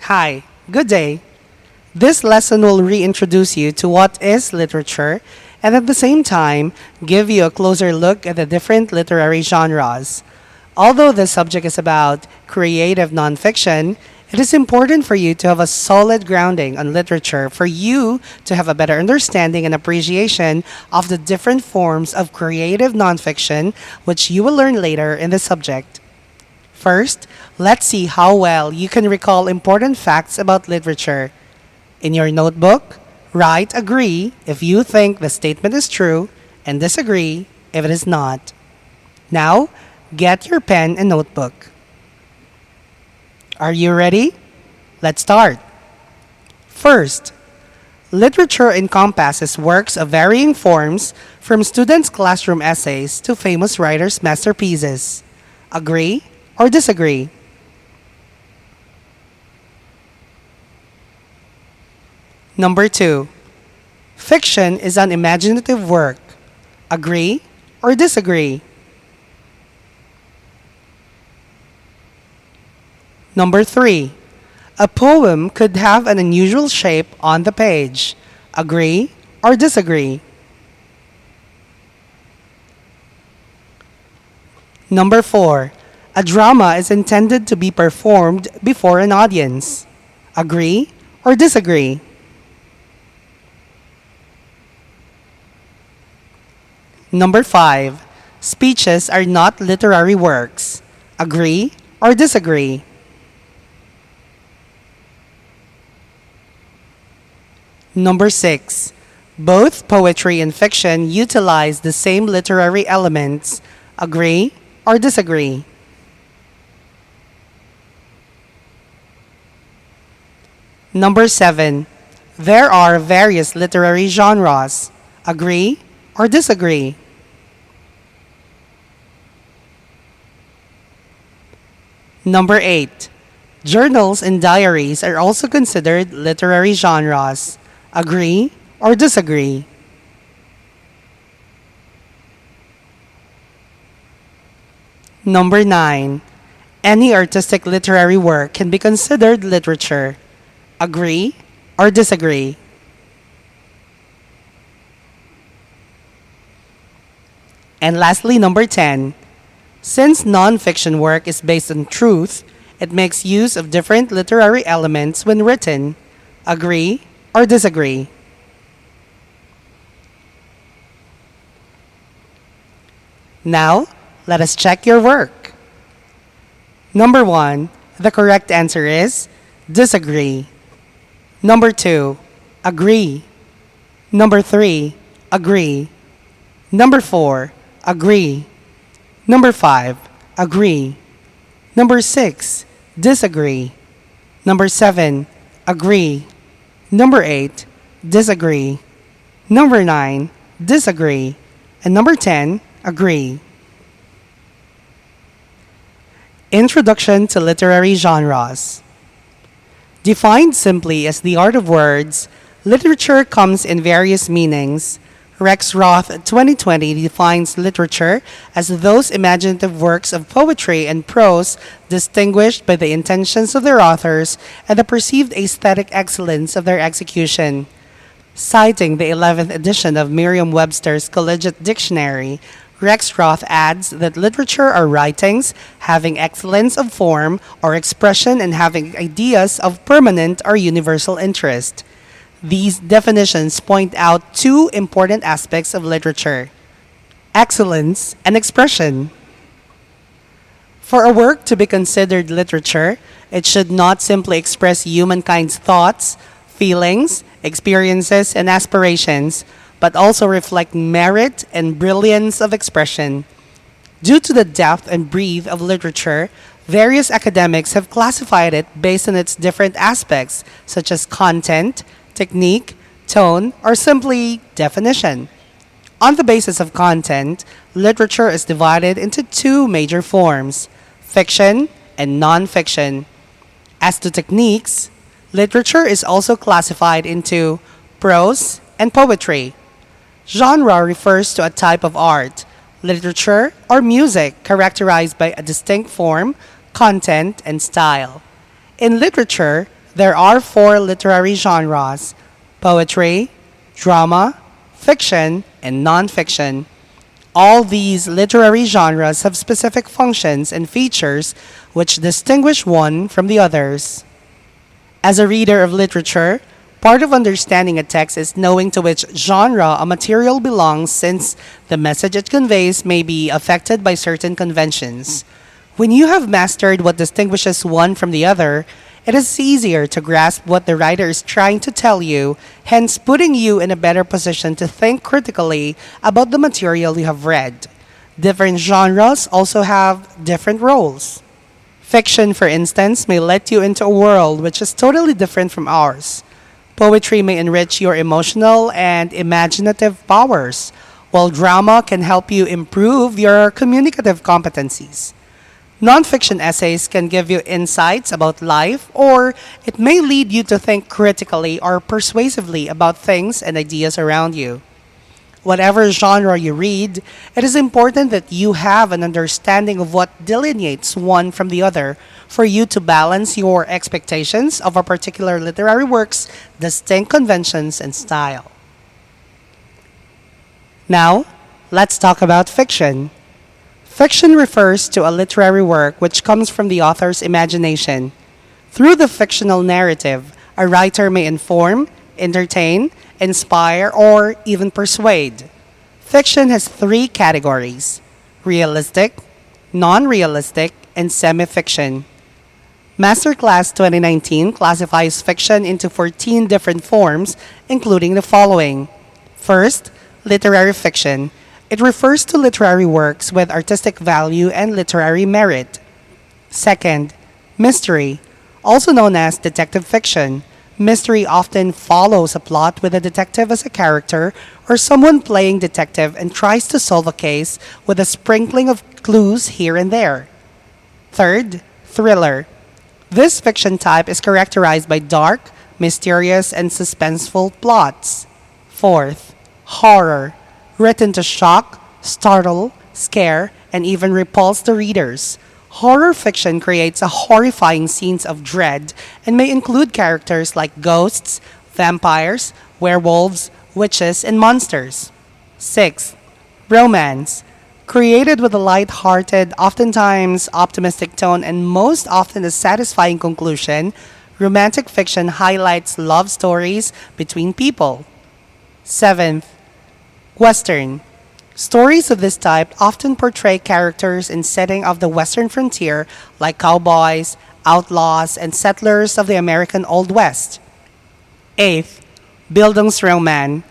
Hi, good day. This lesson will reintroduce you to what is literature and at the same time give you a closer look at the different literary genres. Although the subject is about creative nonfiction, it is important for you to have a solid grounding on literature for you to have a better understanding and appreciation of the different forms of creative nonfiction, which you will learn later in the subject. First, let's see how well you can recall important facts about literature. In your notebook, write agree if you think the statement is true and disagree if it is not. Now, get your pen and notebook. Are you ready? Let's start. First, literature encompasses works of varying forms from students' classroom essays to famous writers' masterpieces. Agree or disagree? Number 2. Fiction is an imaginative work. Agree or disagree? Number 3. A poem could have an unusual shape on the page. Agree or disagree? Number 4. A drama is intended to be performed before an audience. Agree or disagree? Number 5. Speeches are not literary works. Agree or disagree? Number 6. Both poetry and fiction utilize the same literary elements. Agree or disagree? Number 7. There are various literary genres. Agree or disagree? Number 8. Journals and diaries are also considered literary genres. Agree or disagree? Number 9. Any artistic literary work can be considered literature. Agree or disagree? And lastly, number 10. Since nonfiction work is based on truth, it makes use of different literary elements when written. Agree or disagree? Now, let us check your work. Number 1. The correct answer is disagree. Number 2. Agree. Number 3. Agree. Number 4. Agree. Number 5. Agree. Number 6. Disagree. Number 7. Agree. Number 8. Disagree. Number 9. Disagree. And number 10. Agree. Introduction to literary genres. Defined simply as the art of words, literature comes in various meanings. Rex Roth 2020 defines literature as those imaginative works of poetry and prose distinguished by the intentions of their authors and the perceived aesthetic excellence of their execution. Citing the 11th edition of Merriam-Webster's Collegiate Dictionary, Rex Roth adds that literature are writings having excellence of form or expression and having ideas of permanent or universal interest. These definitions point out two important aspects of literature: excellence and expression. For a work to be considered literature, it should not simply express humankind's thoughts, feelings, experiences, and aspirations, but also reflect merit and brilliance of expression. Due to the depth and breadth of literature, various academics have classified it based on its different aspects, such as content, technique, tone, or simply definition. On the basis of content, literature is divided into two major forms: fiction and nonfiction. As to techniques, literature is also classified into prose and poetry. Genre refers to a type of art, literature, or music characterized by a distinct form, content, and style. In literature, There are four literary genres: poetry, drama, fiction, and nonfiction. All these literary genres have specific functions and features which distinguish one from the others. As a reader of literature, part of understanding a text is knowing to which genre a material belongs, since the message it conveys may be affected by certain conventions. When you have mastered what distinguishes one from the other, it is easier to grasp what the writer is trying to tell you, hence putting you in a better position to think critically about the material you have read. Different genres also have different roles. Fiction, for instance, may let you into a world which is totally different from ours. Poetry may enrich your emotional and imaginative powers, while drama can help you improve your communicative competencies. Nonfiction essays can give you insights about life, or it may lead you to think critically or persuasively about things and ideas around you. Whatever genre you read, it is important that you have an understanding of what delineates one from the other for you to balance your expectations of a particular literary work's distinct conventions and style. Now, let's talk about fiction. Fiction refers to a literary work which comes from the author's imagination. Through the fictional narrative, a writer may inform, entertain, inspire, or even persuade. Fiction has three categories: realistic, non realistic, and semi fiction. Masterclass 2019 classifies fiction into 14 different forms, including the following. First, literary fiction. It refers to literary works with artistic value and literary merit. Second, mystery, also known as detective fiction. Mystery often follows a plot with a detective as a character or someone playing detective and tries to solve a case with a sprinkling of clues here and there. Third, thriller. This fiction type is characterized by dark, mysterious, and suspenseful plots. Fourth, horror, written to shock, startle, scare, and even repulse the readers. Horror fiction creates a horrifying scenes of dread and may include characters like ghosts, vampires, werewolves, witches, and monsters. 6. Romance. Created with a light-hearted, oftentimes optimistic tone, and most often a satisfying conclusion, romantic fiction highlights love stories between people. 7th. Western. Stories of this type often portray characters in setting of the western frontier like cowboys, outlaws, and settlers of the American Old West. 8th, Bildungsroman,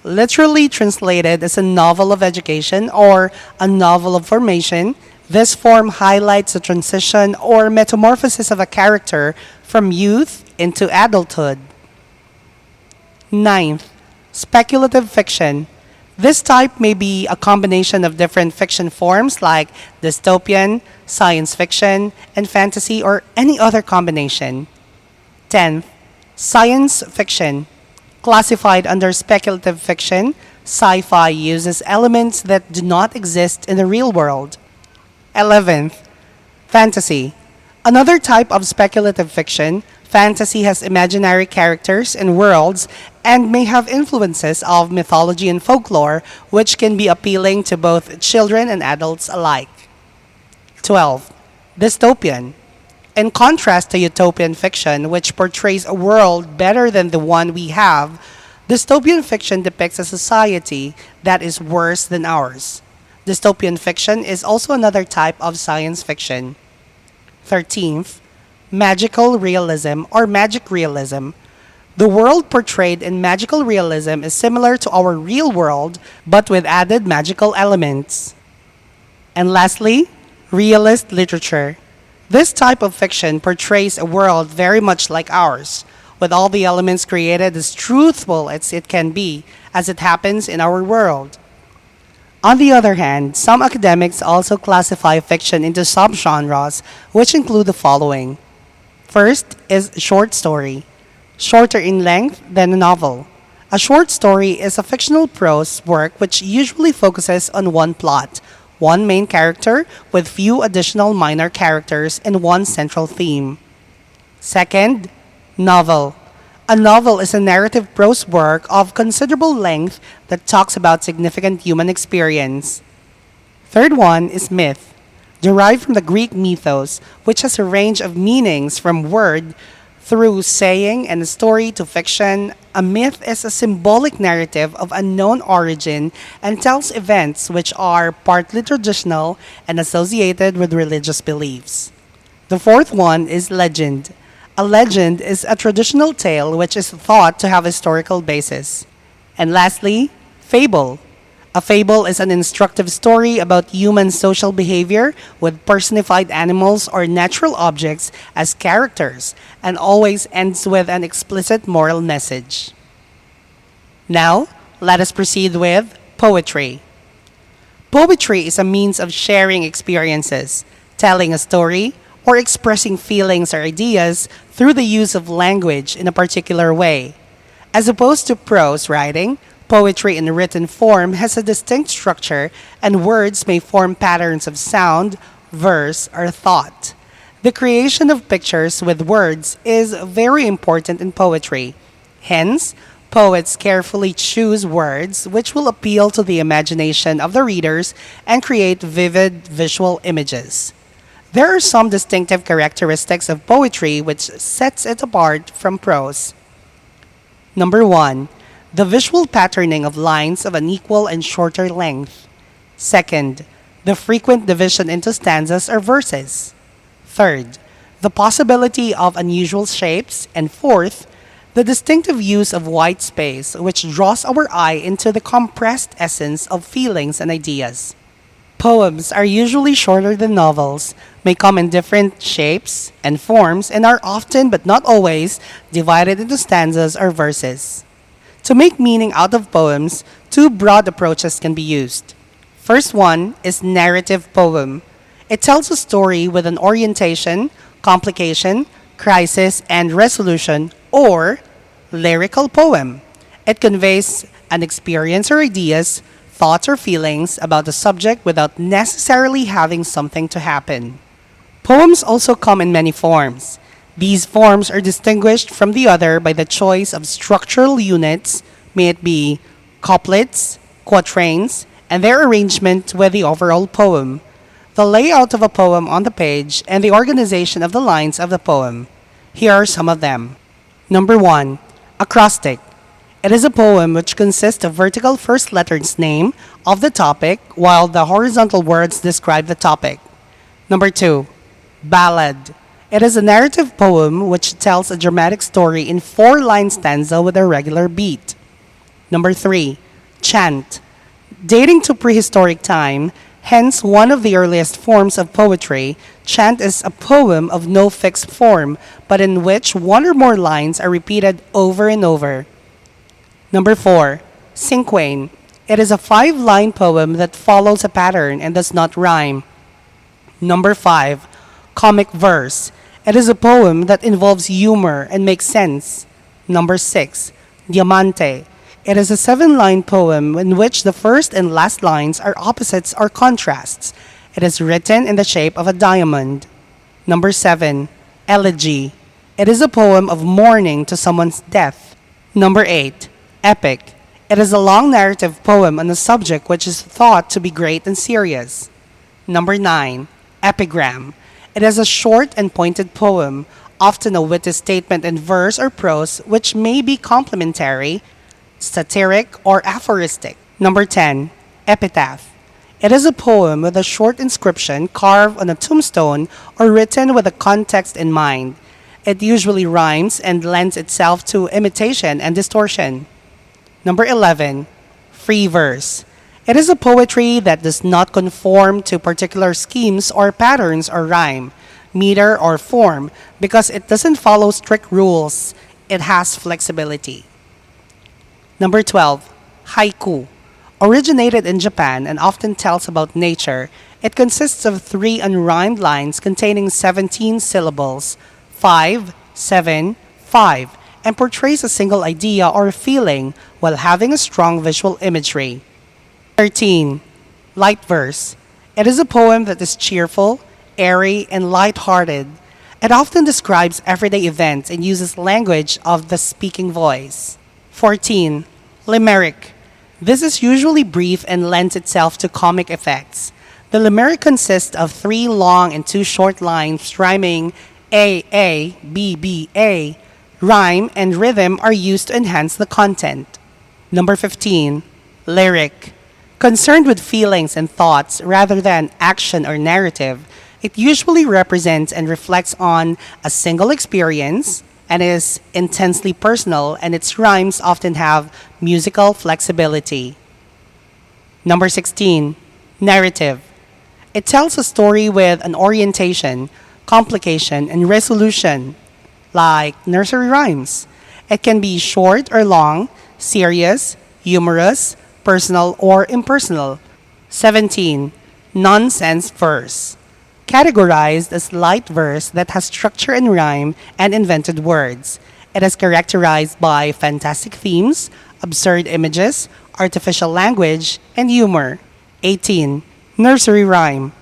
literally translated as a novel of education or a novel of formation. This form highlights the transition or metamorphosis of a character from youth into adulthood. 9th, speculative fiction. This type may be a combination of different fiction forms like dystopian, science fiction, and fantasy, or any other combination. 10th, science fiction. Classified under speculative fiction, sci-fi uses elements that do not exist in the real world. 11th, fantasy. Another type of speculative fiction. Fantasy has imaginary characters and worlds and may have influences of mythology and folklore, which can be appealing to both children and adults alike. 12. Dystopian. In contrast to utopian fiction, which portrays a world better than the one we have, dystopian fiction depicts a society that is worse than ours. Dystopian fiction is also another type of science fiction. 13th, magical realism or magic realism. The world portrayed in magical realism is similar to our real world, but with added magical elements. And lastly, realist literature. This type of fiction portrays a world very much like ours, with all the elements created as truthful as it can be, as it happens in our world. On the other hand, some academics also classify fiction into subgenres, which include the following. First is short story, shorter in length than a novel. A short story is a fictional prose work which usually focuses on one plot, one main character with few additional minor characters and one central theme. Second, Novel. A novel is a narrative prose work of considerable length that talks about significant human experience. Third one is myth, derived from the Greek mythos, which has a range of meanings from word through saying and story to fiction. A myth is a symbolic narrative of unknown origin and tells events which are partly traditional and associated with religious beliefs. The fourth one is legend. A legend is a traditional tale which is thought to have historical basis. And lastly, fable. A fable is an instructive story about human social behavior with personified animals or natural objects as characters and always ends with an explicit moral message. Now, let us proceed with poetry. Poetry is a means of sharing experiences, telling a story, or expressing feelings or ideas through the use of language in a particular way. As opposed to prose writing, poetry in written form has a distinct structure, and words may form patterns of sound, verse, or thought. The creation of pictures with words is very important in poetry. Hence, poets carefully choose words which will appeal to the imagination of the readers and create vivid visual images. There are some distinctive characteristics of poetry which sets it apart from prose. Number one, the visual patterning of lines of an equal and shorter length. Second, the frequent division into stanzas or verses. Third, the possibility of unusual shapes. And fourth, the distinctive use of white space, which draws our eye into the compressed essence of feelings and ideas. Poems are usually shorter than novels, may come in different shapes and forms, and are often, but not always, divided into stanzas or verses. To make meaning out of poems, two broad approaches can be used. First one is narrative poem. It tells a story with an orientation, complication, crisis, and resolution, or lyrical poem. It conveys an experience or ideas, thoughts or feelings about the subject without necessarily having something to happen. Poems also come in many forms. These forms are distinguished from the other by the choice of structural units, may it be couplets, quatrains, and their arrangement with the overall poem, the layout of a poem on the page, and the organization of the lines of the poem. Here are some of them. Number one, acrostic. It is a poem which consists of vertical first letters name of the topic, while the horizontal words describe the topic. Number two, ballad. It is a narrative poem which tells a dramatic story in four-line stanza with a regular beat. Number three, chant. Dating to prehistoric time, hence one of the earliest forms of poetry, chant is a poem of no fixed form, but in which one or more lines are repeated over and over. Number four, cinquain. It is a five-line poem that follows a pattern and does not rhyme. Number five, comic verse. It is a poem that involves humor and makes sense. Number six, diamante. It is a seven-line poem in which the first and last lines are opposites or contrasts. It is written in the shape of a diamond. Number seven, elegy. It is a poem of mourning to someone's death. Number eight, epic. It is a long narrative poem on a subject which is thought to be great and serious. Number nine, epigram. It is a short and pointed poem, often a witty statement in verse or prose which may be complimentary, satiric, or aphoristic. Number 10, epitaph. It is a poem with a short inscription carved on a tombstone or written with a context in mind. It usually rhymes and lends itself to imitation and distortion. Number 11, free verse. It is a poetry that does not conform to particular schemes or patterns or rhyme, meter or form, because it doesn't follow strict rules. It has flexibility. Number 12, haiku. Originated in Japan and often tells about nature, it consists of three unrhymed lines containing 17 syllables, 5, 7, 5, and portrays a single idea or feeling while having a strong visual imagery. 13. Light verse. It is a poem that is cheerful, airy, and light-hearted. It often describes everyday events and uses language of the speaking voice. 14. Limerick. This is usually brief and lends itself to comic effects. The limerick consists of 3 long and 2 short lines rhyming A, B, B, A. Rhyme and rhythm are used to enhance the content. Number 15. Lyric. Concerned with feelings and thoughts rather than action or narrative, it usually represents and reflects on a single experience and is intensely personal, and its rhymes often have musical flexibility. Number 16. Narrative. It tells a story with an orientation, complication, and resolution, like nursery rhymes. It can be short or long, serious, humorous, personal, or impersonal. 17. Nonsense verse. Categorized as light verse that has structure and rhyme and invented words. It is characterized by fantastic themes, absurd images, artificial language, and humor. 18. Nursery rhyme.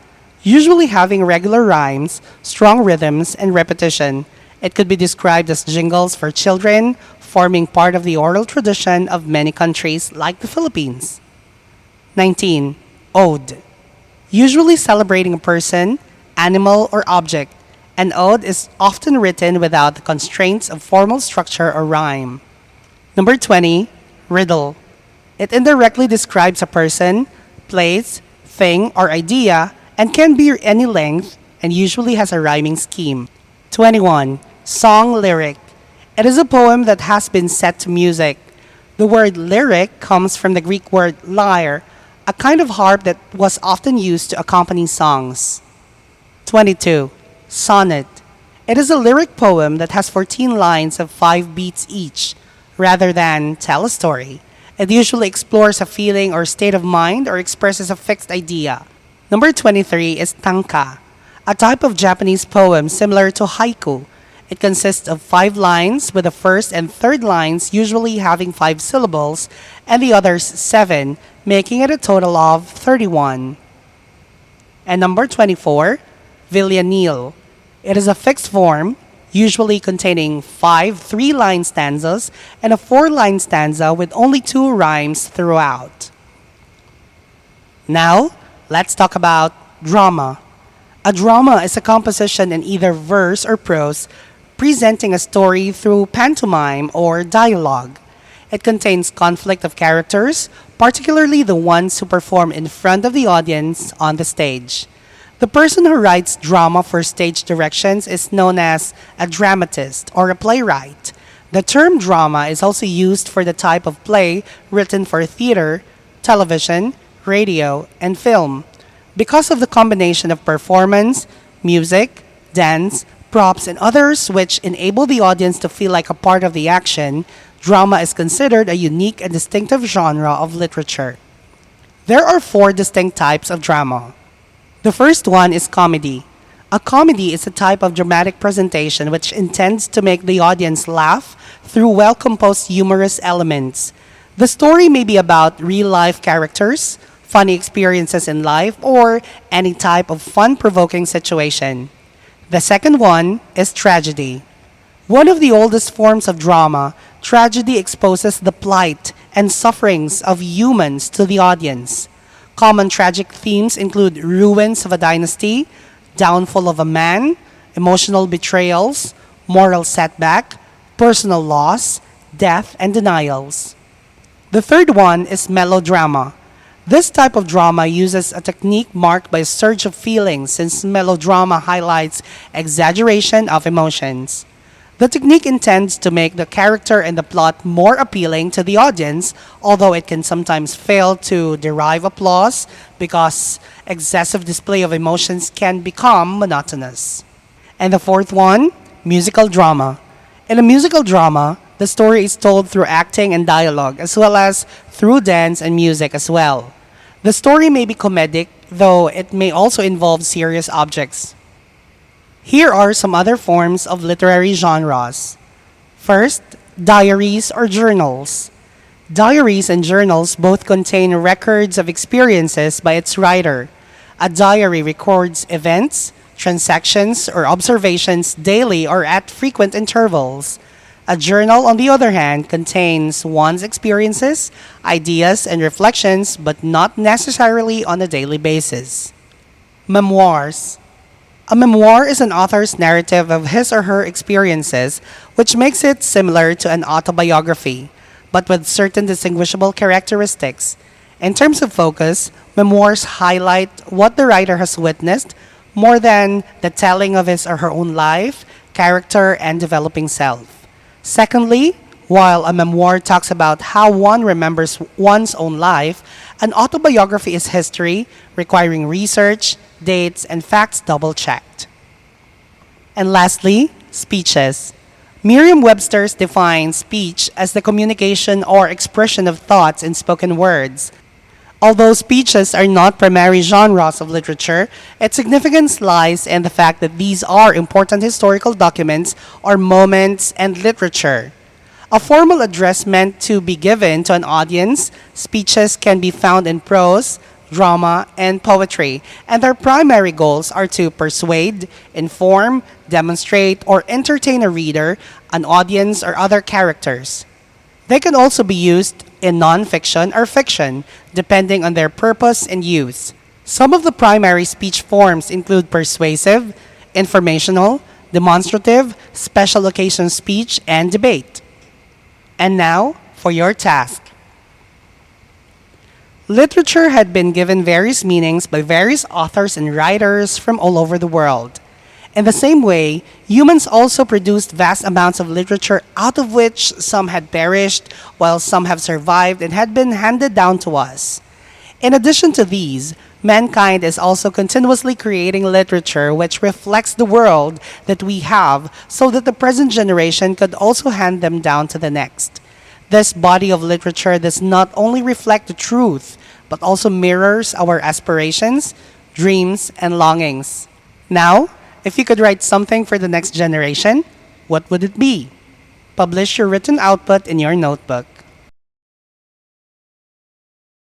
Usually having regular rhymes, strong rhythms, and repetition. It could be described as jingles for children, forming part of the oral tradition of many countries like the Philippines. 19. Ode. Usually celebrating a person, animal, or object. An ode is often written without the constraints of formal structure or rhyme. Number 20. Riddle. It indirectly describes a person, place, thing, or idea and can be any length and usually has a rhyming scheme. 21. Song lyric. It is a poem that has been set to music. The word lyric comes from the Greek word lyre, a kind of harp that was often used to accompany songs. 22. Sonnet. It is a lyric poem that has 14 lines of 5 beats each, rather than tell a story. It usually explores a feeling or state of mind or expresses a fixed idea. Number 23 is tanka, a type of Japanese poem similar to haiku. It consists of 5 lines, with the first and third lines usually having 5 syllables and the others 7, making it a total of 31. And number 24, villanelle. It is a fixed form, usually containing 5 3-line stanzas and a 4-line stanza with only 2 rhymes throughout. Now, let's talk about drama. A drama is a composition in either verse or prose presenting a story through pantomime or dialogue. It contains conflict of characters, particularly the ones who perform in front of the audience on the stage. The person who writes drama for stage directions is known as a dramatist or a playwright. The term drama is also used for the type of play written for theater, television, radio, and film. Because of the combination of performance, music, dance, props, and others which enable the audience to feel like a part of the action, drama is considered a unique and distinctive genre of literature. There are 4 distinct types of drama. The first one is comedy. A comedy is a type of dramatic presentation which intends to make the audience laugh through well-composed humorous elements. The story may be about real-life characters, funny experiences in life, or any type of fun-provoking situation. The second one is tragedy. One of the oldest forms of drama, tragedy exposes the plight and sufferings of humans to the audience. Common tragic themes include ruins of a dynasty, downfall of a man, emotional betrayals, moral setback, personal loss, death, and denials. The third one is melodrama. This type of drama uses a technique marked by a surge of feelings, since melodrama highlights exaggeration of emotions. The technique intends to make the character and the plot more appealing to the audience, although it can sometimes fail to derive applause because excessive display of emotions can become monotonous. And the fourth one, musical drama. In a musical drama, the story is told through acting and dialogue, as well as through dance and music as well. The story may be comedic, though it may also involve serious objects. Here are some other forms of literary genres. First, diaries or journals. Diaries and journals both contain records of experiences by its writer. A diary records events, transactions, or observations daily or at frequent intervals. A journal, on the other hand, contains one's experiences, ideas, and reflections, but not necessarily on a daily basis. Memoirs. A memoir is an author's narrative of his or her experiences, which makes it similar to an autobiography, but with certain distinguishable characteristics. In terms of focus, memoirs highlight what the writer has witnessed more than the telling of his or her own life, character, and developing self. Secondly, while a memoir talks about how one remembers one's own life, an autobiography is history requiring research, dates, and facts double checked. And lastly, speeches. Merriam Webster defines speech as the communication or expression of thoughts in spoken words. Although speeches are not primary genres of literature, its significance lies in the fact that these are important historical documents or moments and literature. A formal address meant to be given to an audience, speeches can be found in prose, drama, and poetry, and their primary goals are to persuade, inform, demonstrate, or entertain a reader, an audience, or other characters. They can also be used in nonfiction or fiction, depending on their purpose and use. Some of the primary speech forms include persuasive, informational, demonstrative, special occasion speech, and debate. And now, for your task. Literature had been given various meanings by various authors and writers from all over the world. In the same way, humans also produced vast amounts of literature, out of which some had perished, while some have survived and had been handed down to us. In addition to these, mankind is also continuously creating literature which reflects the world that we have, so that the present generation could also hand them down to the next. This body of literature does not only reflect the truth, but also mirrors our aspirations, dreams, and longings. Now, if you could write something for the next generation, what would it be? Publish your written output in your notebook.